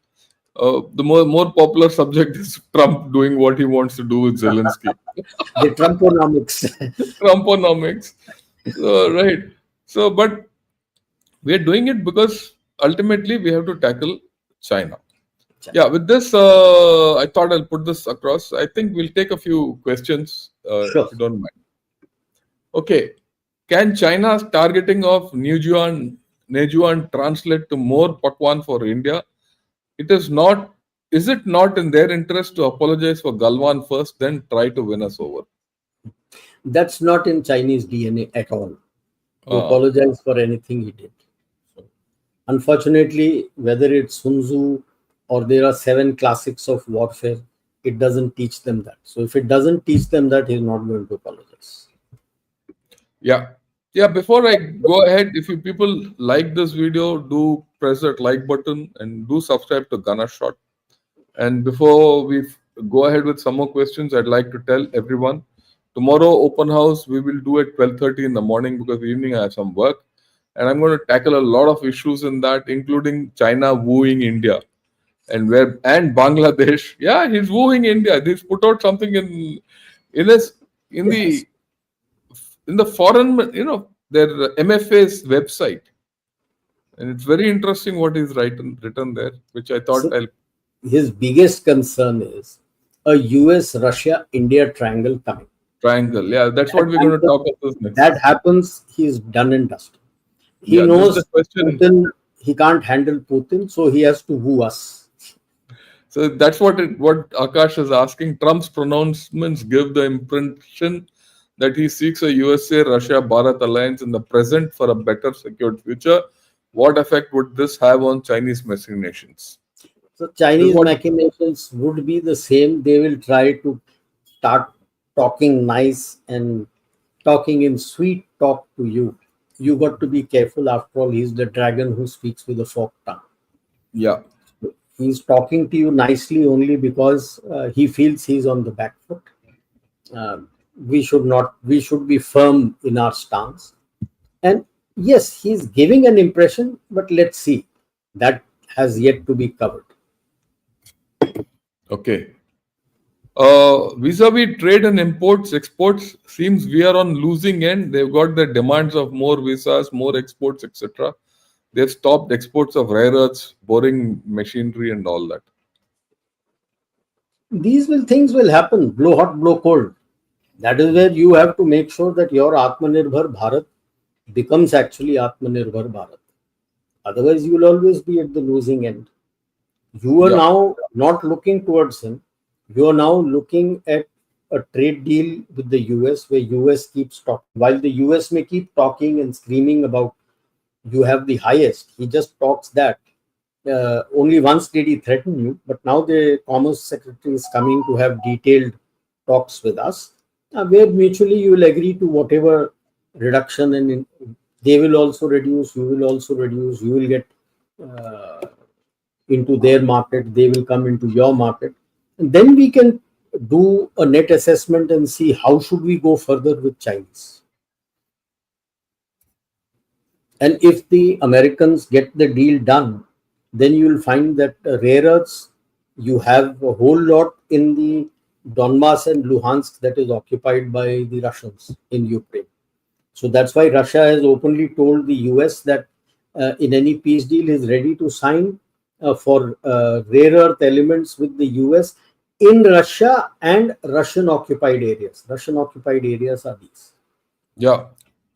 The more popular subject is Trump doing what he wants to do with Zelensky. The Trumponomics. Trumponomics. Right. So, but we are doing it because ultimately we have to tackle China. Yeah, with this, I thought I'll put this across. I think we'll take a few questions, Sure. if you don't mind. Okay. Can China's targeting of Nejuan translate to more Pakwan for India? It is not. Is it not in their interest to apologize for Galwan first, then try to win us over? That's not in Chinese DNA at all, to Uh, apologize for anything he did. So, unfortunately, whether it's Sun Tzu or there are 7 classics of warfare, it doesn't teach them that. So if it doesn't teach them that, he's not going to apologize. yeah. Yeah, before I go ahead, if you people like this video, do press that like button and do subscribe to Gunner Shot. And before we go ahead with some more questions, I'd like to tell everyone tomorrow open house we will do at 12:30 in the morning because evening I have some work, and I'm going to tackle a lot of issues in that, including China wooing India and Bangladesh. Yeah, he's wooing India. He's put out something in his in Yes. the in the foreign their MFA's website, and it's very interesting what is written there, which I thought So I'll his biggest concern is a US Russia India triangle coming. triangle. Yeah, that's what we're And going to talk about next. that happens, he's done and dusted. He Yeah, this is the knows question. Putin, he can't handle Putin, so he has to woo us. So that's what Akash is asking. Trump's pronouncements give the impression that he seeks a USA Russia Bharat alliance in the present for a better secured future. What effect would this have on Chinese machinations? So This is Chinese what machinations would be the same. They will try to start talking nice and talking in sweet talk to you. You got to be careful. After all, he's the dragon who speaks with a forked tongue. yeah. He's talking to you nicely only because he feels he's on the back foot. We should not. We should be firm in our stance. And yes, he's giving an impression, but let's see. That has yet to be covered. Okay. Vis-a-vis trade and imports, exports seems we are on losing end. They've got the demands of more visas, more exports, etc. They've stopped exports of rare earths, boring machinery, and all that. These will things will happen. Blow hot, blow cold. That is where you have to make sure that your Atmanirbhar Bharat becomes actually Atmanirbhar Bharat. Otherwise, you will always be at the losing end. You are Yeah, now not looking towards him. You are now looking at a trade deal with the US where US keeps talking. While the US may keep talking and screaming about you have the highest, he just talks that. Only once did he threaten you, but now the Commerce Secretary is coming to have detailed talks with us, where mutually you will agree to whatever reduction, and they will also reduce, you will also reduce, you will get into their market, they will come into your market, and then we can do a net assessment and see how should we go further with Chinese. And if the Americans get the deal done, then you will find that rare earths, you have a whole lot in the Donbass and Luhansk that is occupied by the Russians in Ukraine. So that's why Russia has openly told the US that in any peace deal is ready to sign for rare earth elements with the US in Russia and Russian occupied areas. Russian occupied areas are these. Yeah.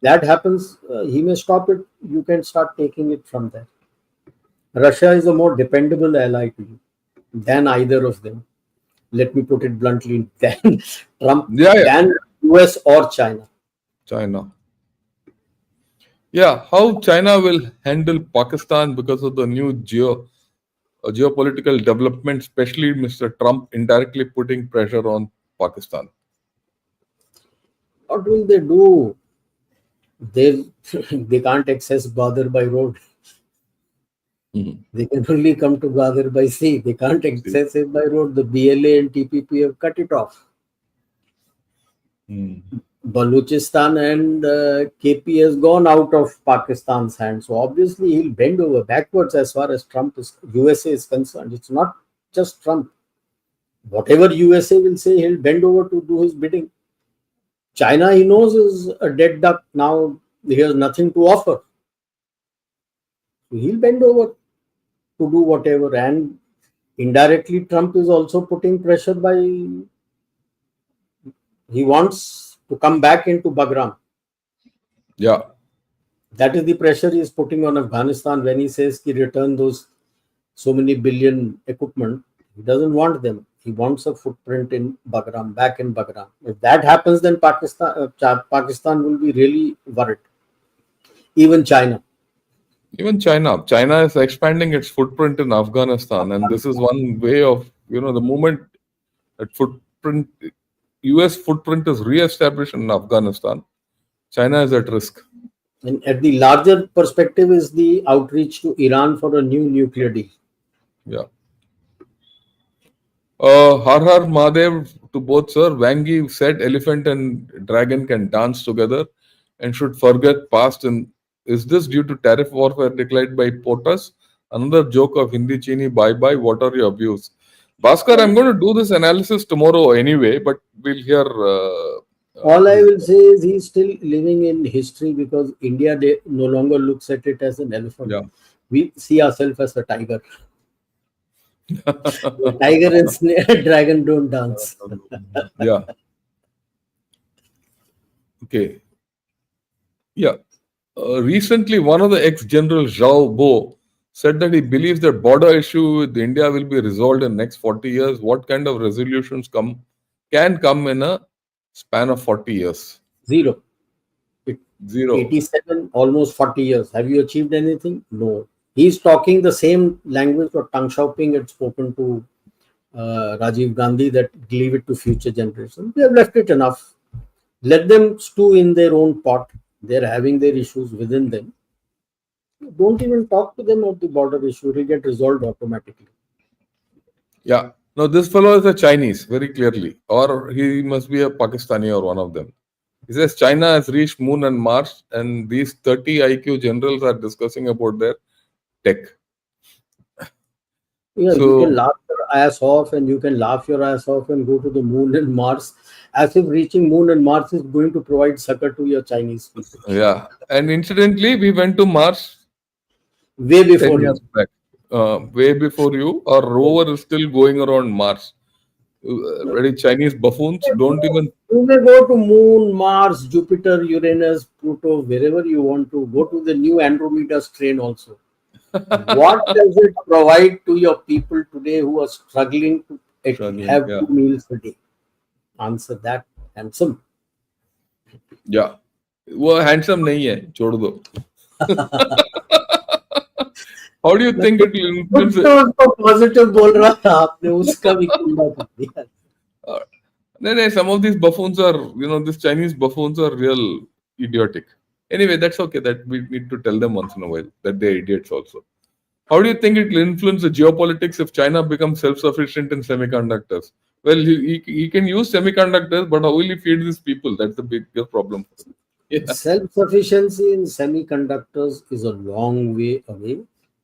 That happens, he may stop it. You can start taking it from there. Russia is a more dependable ally to you than either of them. Let me put it bluntly, than Trump, Yeah, yeah. than US or China. China. Yeah, how China will handle Pakistan because of the new geopolitical development, especially Mr. Trump indirectly putting pressure on Pakistan. What will they do? They they can't access Badr by road. Mhm. They can only come to Badr by sea. They can't See. access it by road. The BLA and TPP have cut it off. Mm. Baluchistan and KP has gone out of Pakistan's hands. So obviously he'll bend over backwards as far as USA is concerned. It's not just Trump. Whatever USA will say, he'll bend over to do his bidding. China, he knows, is a dead duck. Now he has nothing to offer. So he'll bend over to do whatever. And indirectly, Trump is also putting pressure by, he wants to come back into Bagram. Yeah. That is the pressure he is putting on Afghanistan when he says he return those so many billion equipment. He doesn't want them. He wants a footprint in Bagram, back in Bagram. If that happens, then Pakistan will be really worried. Even China. Even China. China is expanding its footprint in Afghanistan, and this is one way of, the moment that footprint, US footprint is re-established in Afghanistan, China is at risk. And at the larger perspective is the outreach to Iran for a new nuclear deal. Yeah. Har Har Mahadev to both, sir. Wangi said elephant and dragon can dance together and should forget past. And is this due to tariff warfare declared by POTUS? Another joke of Hindi Chini bye bye. What are your views? Bhaskar, I'm going to do this analysis tomorrow anyway, but we'll hear. All I will say is he's still living in history because India no longer looks at it as an elephant. Yeah. We see ourselves as a tiger. Tiger and dragon don't dance. Yeah. Okay. Yeah. Recently, one of the ex-general Zhao Bo said that he believes that border issue with India will be resolved in next 40 years. What kind of resolutions can come in a span of 40 years? Zero. Zero. 87, almost 40 years. Have you achieved anything? No. He's talking the same language what Tang Xiaoping had spoken to Rajiv Gandhi, that leave it to future generations. We have left it enough. Let them stew in their own pot. They're having their issues within them. Don't even talk to them of the border issue. It will get resolved automatically. Yeah. No, this fellow is a Chinese, very clearly. Or he must be a Pakistani or one of them. He says China has reached Moon and Mars, and these 30 IQ generals are discussing about their tech. Yeah, So, you can laugh your ass off and you can laugh your ass off and go to the moon and Mars, as if reaching moon and Mars is going to provide succor to your Chinese people. yeah. And incidentally, we went to Mars Way 10 before years you. back. Way before you. Our rover is still going around Mars. Ready Chinese buffoons don't even. You may go to moon, Mars, Jupiter, Uranus, Pluto, wherever you want to. Go to the new Andromeda strain also. What does it provide to your people today who are struggling to have Yeah. 2 meals a day? Answer that. Handsome. Yeah. वो handsome नहीं है, छोड़ दो. How do you think it will influence it? उसको positive बोल रहा था आपने, उसका भी कुंडा कर दिया. No, some of these buffoons are, these Chinese buffoons are real idiotic. Anyway, that's okay. That we need to tell them once in a while that they're idiots also. How do you think it will influence the geopolitics if China becomes self-sufficient in semiconductors? Well, he can use semiconductors, but how will he feed these people? That's the bigger problem. Yeah. Self-sufficiency in semiconductors is a long way away.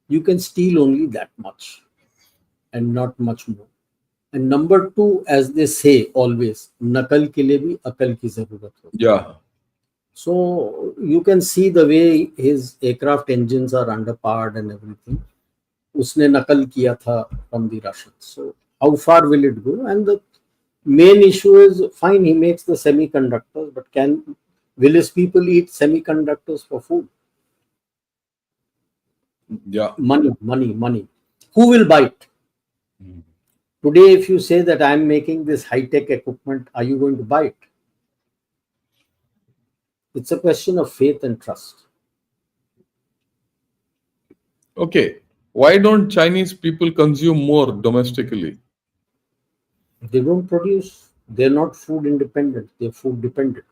You can steal only that much and not much more. And number two, as they say always, nakal ke liye bhi akal ki zarurat hoती है. Yeah. So you can see the way his aircraft engines are underpowered and everything. Usne nakal kiya tha from the Russians. So how far will it go? And the main issue is fine, he makes the semiconductors, but will his people eat semiconductors for food? Yeah. Money, money, money. Who will buy it? Today, if you say that I'm making this high-tech equipment, are you going to buy it? It's a question of faith and trust. Okay. Why don't Chinese people consume more domestically? They don't produce, they're not food independent, they're food dependent.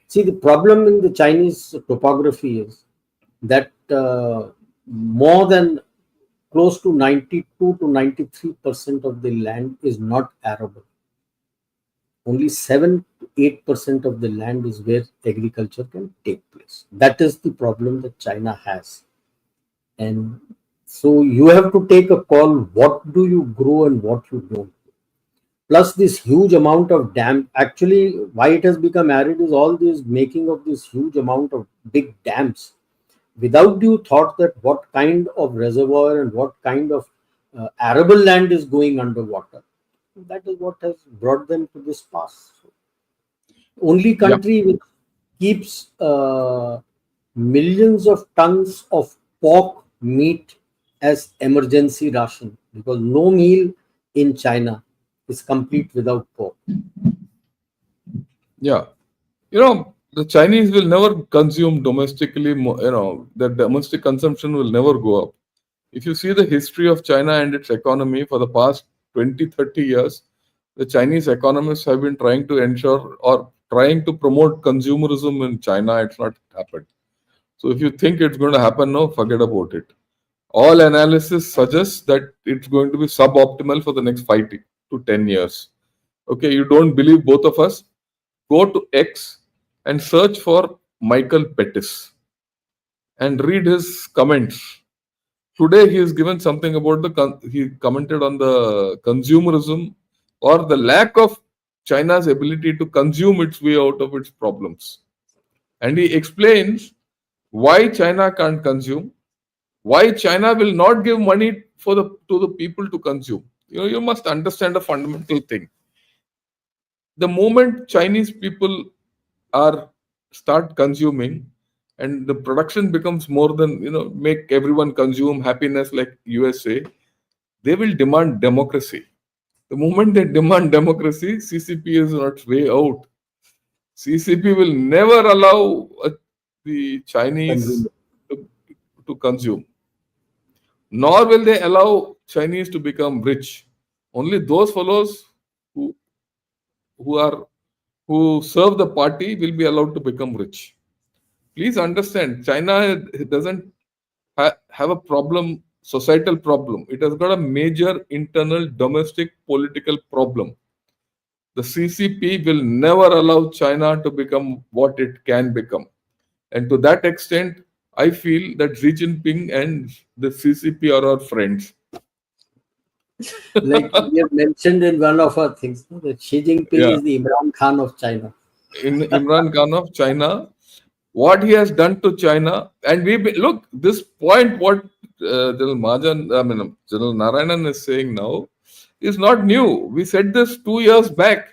See, the problem in the Chinese topography is that more than close to 92 to 93% of the land is not arable. Only 7 to 8% of the land is where agriculture can take place. That is the problem that China has. And so you have to take a call, what do you grow and what you don't. Plus this huge amount of dam, actually why it has become arid is all this making of this huge amount of big dams without due thought that what kind of reservoir and what kind of arable land is going underwater. That is what has brought them to this pass. Only Yeah. country which keeps millions of tons of pork meat as emergency ration, because no meal in China is complete without pork. Yeah. The Chinese will never consume domestically. The domestic consumption will never go up. If you see the history of China and its economy for the past 20, 30 years, the Chinese economists have been trying to ensure or trying to promote consumerism in China. It's not happened. So if you think it's going to happen, no, forget about it. All analysis suggests that it's going to be suboptimal for the next 5 to 10 years. Okay, you don't believe both of us? Go to X and search for Michael Pettis and read his comments. Today he has given something about he commented on the consumerism or the lack of China's ability to consume its way out of its problems. And he explains why China can't consume, why China will not give money to the people to consume. You must understand a fundamental thing. The moment Chinese people are start consuming and the production becomes more than make everyone consume happiness like USA, they will demand democracy. The moment they demand democracy, CCP is on its way out. CCP will never allow the Chinese Consumer. to, to consume, nor will they allow Chinese to become rich. Only those fellows who who are who serve the party will be allowed to become rich. Please understand, China doesn't have a problem, societal problem. It has got a major internal domestic political problem. The CCP will never allow China to become what it can become. And to that extent, I feel that Xi Jinping and the CCP are our friends. Like we have mentioned in one of our things, no, that Xi Jinping Yeah. is the Imran Khan of China. In Imran Khan of China, what he has done to China, and look this point. What General Majan, General Narayanan is saying now, is not new. We said this 2 years back.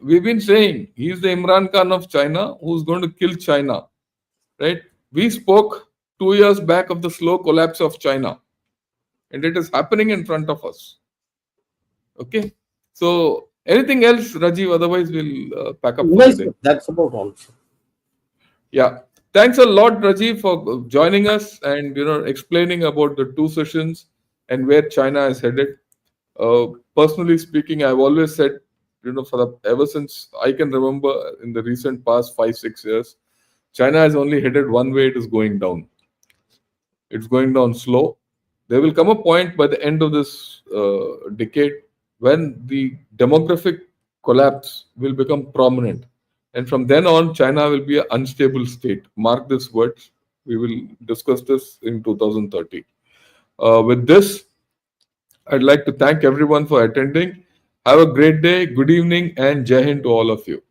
We've been saying he's the Imran Khan of China who's going to kill China, right? We spoke 2 years back of the slow collapse of China, and it is happening in front of us. Okay, so anything else, Rajiv? Otherwise, we'll pack up for the Nice, day. that's about all. Yeah. Thanks a lot, Rajiv, for joining us and explaining about the two sessions and where China is headed. Personally speaking, I've always said, ever since I can remember in the recent past 5, 6 years, China has only headed one way, it is going down. It's going down slow. There will come a point by the end of this decade when the demographic collapse will become prominent. And from then on, China will be an unstable state. Mark this words. We will discuss this in 2030. With this, I'd like to thank everyone for attending. Have a great day, good evening, and Jai Hind to all of you.